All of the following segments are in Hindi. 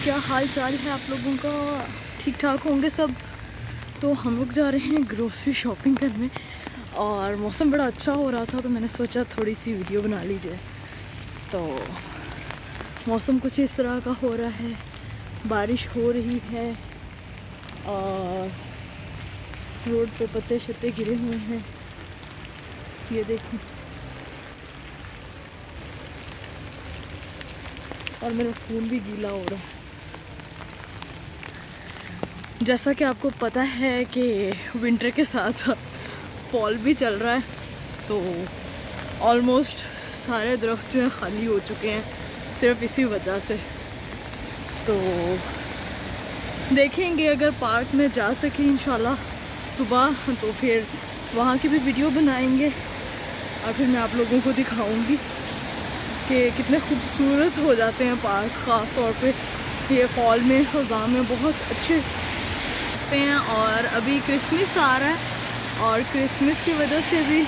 क्या हाल चाल है आप लोगों का? ठीक ठाक होंगे सब। तो हम लोग जा रहे हैं ग्रोसरी शॉपिंग करने और मौसम बड़ा अच्छा हो रहा था तो मैंने सोचा थोड़ी सी वीडियो बना ली जाए। तो मौसम कुछ इस तरह का हो रहा है, बारिश हो रही है और रोड पे पत्ते शत्ते गिरे हुए हैं, ये देखें। और मेरा फ़ोन भी गीला हो रहा है। जैसा कि आपको पता है कि विंटर के साथ साथ फॉल भी चल रहा है, तो ऑलमोस्ट सारे दरख्त जो हैं ख़ाली हो चुके हैं सिर्फ इसी वजह से। तो देखेंगे अगर पार्क में जा सके इंशाल्लाह सुबह तो फिर वहाँ की भी वीडियो बनाएंगे और फिर मैं आप लोगों को दिखाऊंगी कि कितने खूबसूरत हो जाते हैं पार्क, ख़ास तौर पे ये फॉल में ख़ज़ां में बहुत अच्छे हैं। और अभी क्रिसमस आ रहा है और क्रिसमस की वजह से भी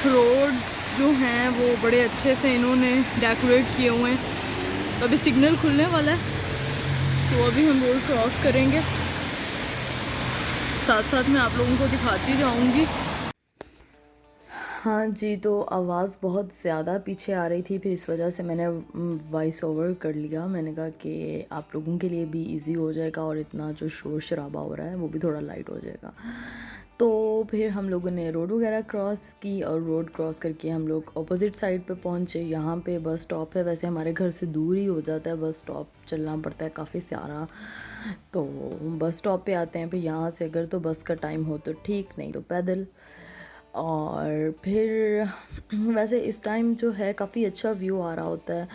रोड जो हैं वो बड़े अच्छे से इन्होंने डेकोरेट किए हुए हैं। तो अभी सिग्नल खुलने वाला है तो अभी हम रोड क्रॉस करेंगे, साथ साथ मैं आप लोगों को दिखाती जाऊंगी। हाँ जी, तो आवाज़ बहुत ज़्यादा पीछे आ रही थी, फिर इस वजह से मैंने वॉइस ओवर कर लिया। मैंने कहा कि आप लोगों के लिए भी इजी हो जाएगा और इतना जो शोर शराबा हो रहा है वो भी थोड़ा लाइट हो जाएगा। तो फिर हम लोगों ने रोड वगैरह क्रॉस की और रोड क्रॉस करके हम लोग अपोजिट साइड पे पहुँचे। यहाँ पे बस स्टॉप है, वैसे हमारे घर से दूर ही हो जाता है, बस स्टॉप चलना पड़ता है काफ़ी सारा। तो बस स्टॉप पे आते हैं, फिर यहाँ से अगर तो बस का टाइम हो तो ठीक, नहीं तो पैदल। और फिर वैसे इस टाइम जो है काफ़ी अच्छा व्यू आ रहा होता है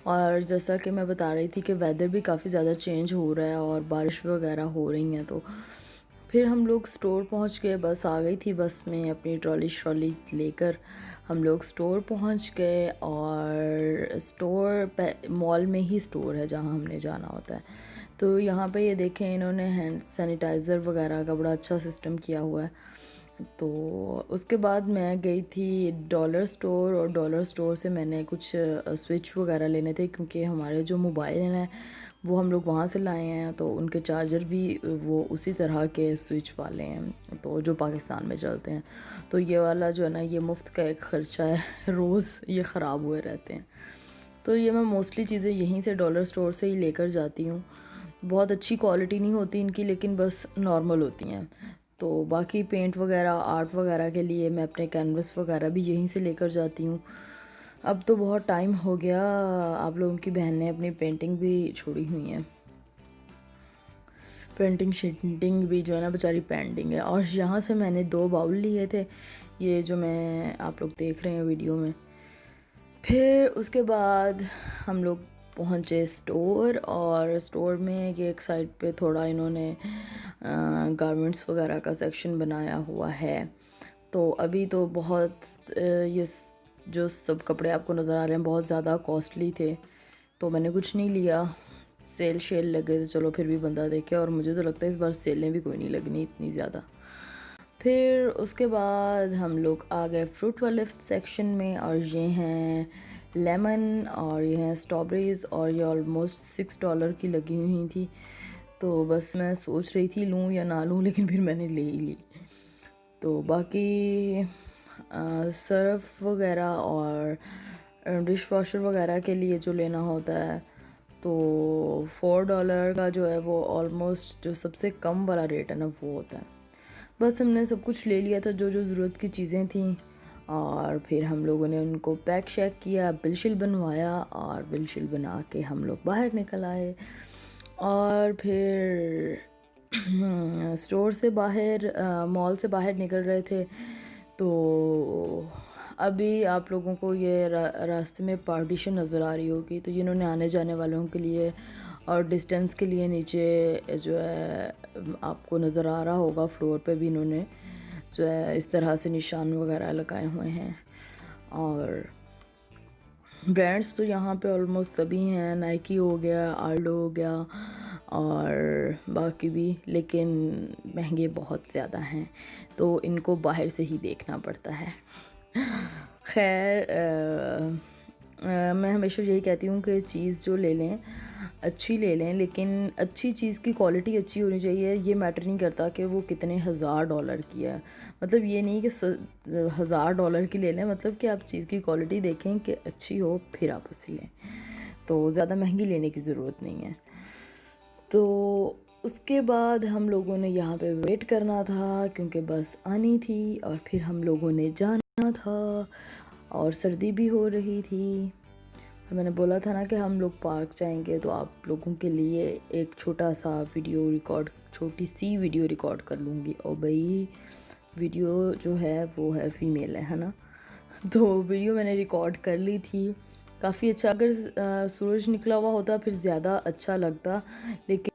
और जैसा कि मैं बता रही थी कि वेदर भी काफ़ी ज़्यादा चेंज हो रहा है और बारिश वगैरह हो रही हैं। तो फिर हम लोग स्टोर पहुंच गए, बस आ गई थी, बस में अपनी ट्रॉली लेकर हम लोग स्टोर पहुंच गए। और स्टोर पे मॉल में ही स्टोर है जहां हमने जाना होता है। तो यहाँ पे ये देखें, इन्होंने हैंड सैनिटाइज़र वगैरह का बड़ा अच्छा सिस्टम किया हुआ है। तो उसके बाद मैं गई थी डॉलर स्टोर और डॉलर स्टोर से मैंने कुछ स्विच वगैरह लेने थे, क्योंकि हमारे जो मोबाइल हैं वो हम लोग वहाँ से लाए हैं, तो उनके चार्जर भी वो उसी तरह के स्विच वाले हैं तो जो पाकिस्तान में चलते हैं। तो ये वाला जो है ना, ये मुफ्त का एक ख़र्चा है, रोज़ ये ख़राब हुए रहते हैं। तो ये मैं मोस्टली चीज़ें यहीं से डॉलर स्टोर से ही लेकर जाती हूँ। बहुत अच्छी क्वालिटी नहीं होती इनकी, लेकिन बस नॉर्मल होती हैं। तो बाकी पेंट वगैरह, आर्ट वगैरह के लिए मैं अपने कैनवस वगैरह भी यहीं से लेकर जाती हूँ। अब तो बहुत टाइम हो गया, आप लोगों की बहन ने अपनी पेंटिंग भी छोड़ी हुई है, पेंटिंग शीटिंग भी जो है ना बेचारी पेंडिंग है। और यहाँ से मैंने 2 बाउल लिए थे, ये जो मैं आप लोग देख रहे हैं वीडियो में। फिर उसके बाद हम लोग पहुँचे स्टोर, और स्टोर में ये एक साइड पे थोड़ा इन्होंने गारमेंट्स वगैरह का सेक्शन बनाया हुआ है। तो अभी तो बहुत ये जो सब कपड़े आपको नज़र आ रहे हैं बहुत ज़्यादा कॉस्टली थे, तो मैंने कुछ नहीं लिया। सेल शेल लगे तो चलो फिर भी बंदा देखे, और मुझे तो लगता है इस बार सेलें भी कोई नहीं लगनी इतनी ज़्यादा। फिर उसके बाद हम लोग आ गए फ्रूट वाले सेक्शन में, और ये हैं लेमन और ये हैं स्ट्रॉबेरीज़, और ये ऑलमोस्ट $6 की लगी हुई थी। तो बस मैं सोच रही थी लूँ या ना लूँ, लेकिन फिर मैंने ले ही ली। तो बाकी सर्फ वगैरह और डिश वॉशर वगैरह के लिए जो लेना होता है, तो $4 का जो है वो ऑलमोस्ट जो सबसे कम वाला रेट है ना वो होता है। बस हमने सब कुछ ले लिया था जो जो ज़रूरत की चीज़ें थी, और फिर हम लोगों ने उनको पैक शैक किया, बिल शिल बनवाया, और बिल शिल बना के हम लोग बाहर निकल आए। और फिर स्टोर से बाहर मॉल से बाहर निकल रहे थे, तो अभी आप लोगों को ये रास्ते में पार्टीशन नज़र आ रही होगी, तो जिन्होंने आने जाने वालों के लिए और डिस्टेंस के लिए नीचे जो है आपको नज़र आ रहा होगा फ्लोर पे भी इन्होंने जो है इस तरह से निशान वगैरह लगाए हुए हैं। और ब्रांड्स तो यहाँ पे ऑलमोस्ट सभी हैं, नाइकी हो गया, आर्लो हो गया और बाकी भी, लेकिन महंगे बहुत ज़्यादा हैं तो इनको बाहर से ही देखना पड़ता है। खैर मैं हमेशा यही कहती हूँ कि चीज़ जो ले लें अच्छी ले लें, लेकिन अच्छी चीज़ की क्वालिटी अच्छी होनी चाहिए। ये मैटर नहीं करता कि वो कितने हज़ार डॉलर की है, मतलब ये नहीं कि हज़ार डॉलर की ले लें, मतलब कि आप चीज़ की क्वालिटी देखें कि अच्छी हो फिर आप उसे लें। तो ज़्यादा महंगी लेने की ज़रूरत नहीं है। तो उसके बाद हम लोगों ने यहाँ पे वेट करना था क्योंकि बस आनी थी और फिर हम लोगों ने जाना था और सर्दी भी हो रही थी। और मैंने बोला था ना कि हम लोग पार्क जाएंगे, तो आप लोगों के लिए एक छोटी सी वीडियो रिकॉर्ड कर लूँगी। और भाई वीडियो जो है वो है फ़ीमेल है ना। तो वीडियो मैंने रिकॉर्ड कर ली थी। काफ़ी अच्छा, अगर सूरज निकला हुआ होता फिर ज़्यादा अच्छा लगता, लेकिन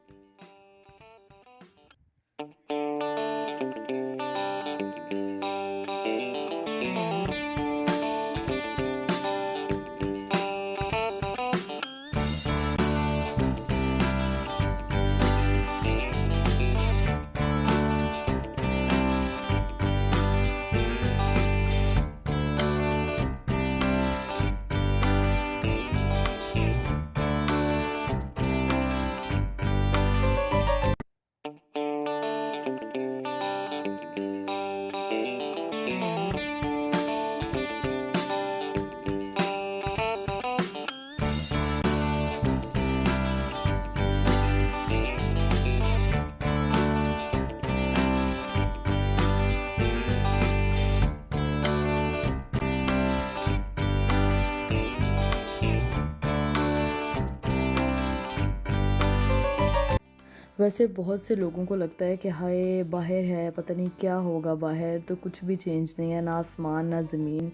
वैसे बहुत से लोगों को लगता है कि हाय बाहर है, पता नहीं क्या होगा बाहर, तो कुछ भी चेंज नहीं है, ना आसमान ना ज़मीन,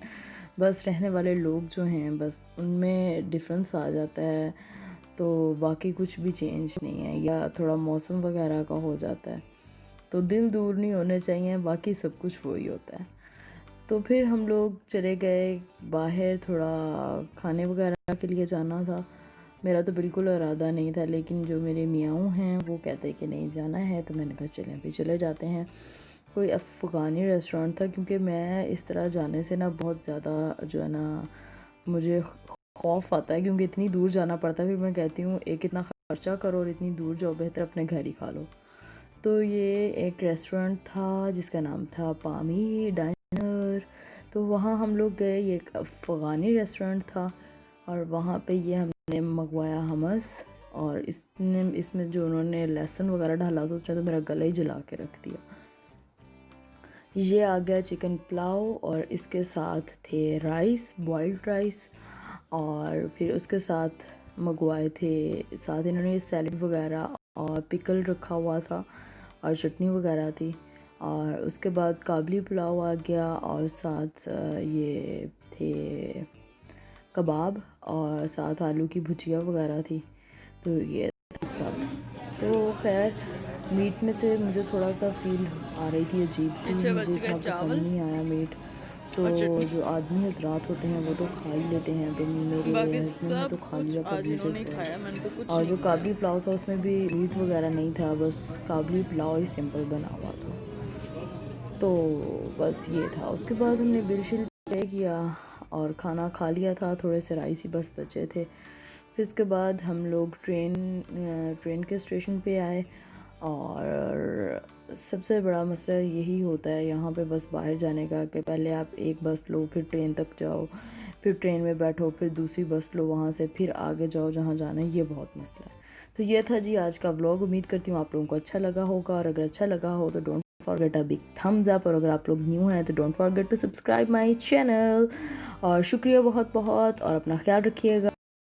बस रहने वाले लोग जो हैं बस उनमें डिफरेंस आ जाता है। तो बाकी कुछ भी चेंज नहीं है, या थोड़ा मौसम वगैरह का हो जाता है। तो दिल दूर नहीं होने चाहिए, बाकी सब कुछ वही होता है। तो फिर हम लोग चले गए बाहर, थोड़ा खाने वगैरह के लिए जाना था। मेरा तो बिल्कुल इरादा नहीं था, लेकिन जो मेरे मियाँ हैं वो कहते कि नहीं जाना है, तो मैंने कहा चलें भी चले जाते हैं। कोई अफ़गानी रेस्टोरेंट था, क्योंकि मैं इस तरह जाने से ना बहुत ज़्यादा जो है ना मुझे खौफ आता है, क्योंकि इतनी दूर जाना पड़ता है। फिर मैं कहती हूँ एक इतना ख़र्चा करो और इतनी दूर जाओ, बेहतर अपने घर ही खा लो। तो ये एक रेस्टोरेंट था जिसका नाम था पामी डाइनर। तो वहाँ हम लोग गए, ये एक अफ़गानी रेस्टोरेंट था और वहाँ पे ये हमने मंगवाया हमस। और इसमें जो उन्होंने लहसुन वगैरह डाला था उसने तो मेरा गला ही जला के रख दिया। ये आ गया चिकन पुलाव और इसके साथ थे राइस, बॉइल्ड राइस, और फिर उसके साथ मंगवाए थे, साथ इन्होंने सैलड वगैरह और पिकल रखा हुआ था और चटनी वगैरह थी। और उसके बाद काबली पुलाव आ गया और साथ ये थे कबाब और साथ आलू की भुजिया वगैरह थी। तो ये सब, तो खैर मीट में से मुझे थोड़ा सा फील आ रही थी अजीब सी, मुझे इतना पसंद नहीं आया मीट। तो जो आदमी हजरात होते हैं वो तो खा ही लेते हैं, तो मेरे हस्बैंड ने तो खा लिया पर मुझे थोड़ा। और जो काबली पुलाव था उसमें भी मीट वगैरह नहीं था, बस काबली पुलाव ही सिंपल बना हुआ था। तो बस ये था। उसके बाद हमने बिल शिल पे किया और खाना खा लिया था, थोड़े से राइस ही बस बचे थे। फिर उसके बाद हम लोग ट्रेन के स्टेशन पे आए। और सबसे बड़ा मसला यही होता है यहाँ पे बस बाहर जाने का कि पहले आप एक बस लो, फिर ट्रेन तक जाओ, फिर ट्रेन में बैठो, फिर दूसरी बस लो, वहाँ से फिर आगे जाओ जहाँ जाना है। ये बहुत मसला है। तो ये था जी आज का व्लॉग। उम्मीद करती हूँ आप लोगों को अच्छा लगा होगा, और अगर अच्छा लगा हो तो don't forget a big thumbs up, और अगर आप लोग न्यू हैं तो don't forget to subscribe my channel. और शुक्रिया बहुत बहुत, और अपना ख्याल रखिएगा।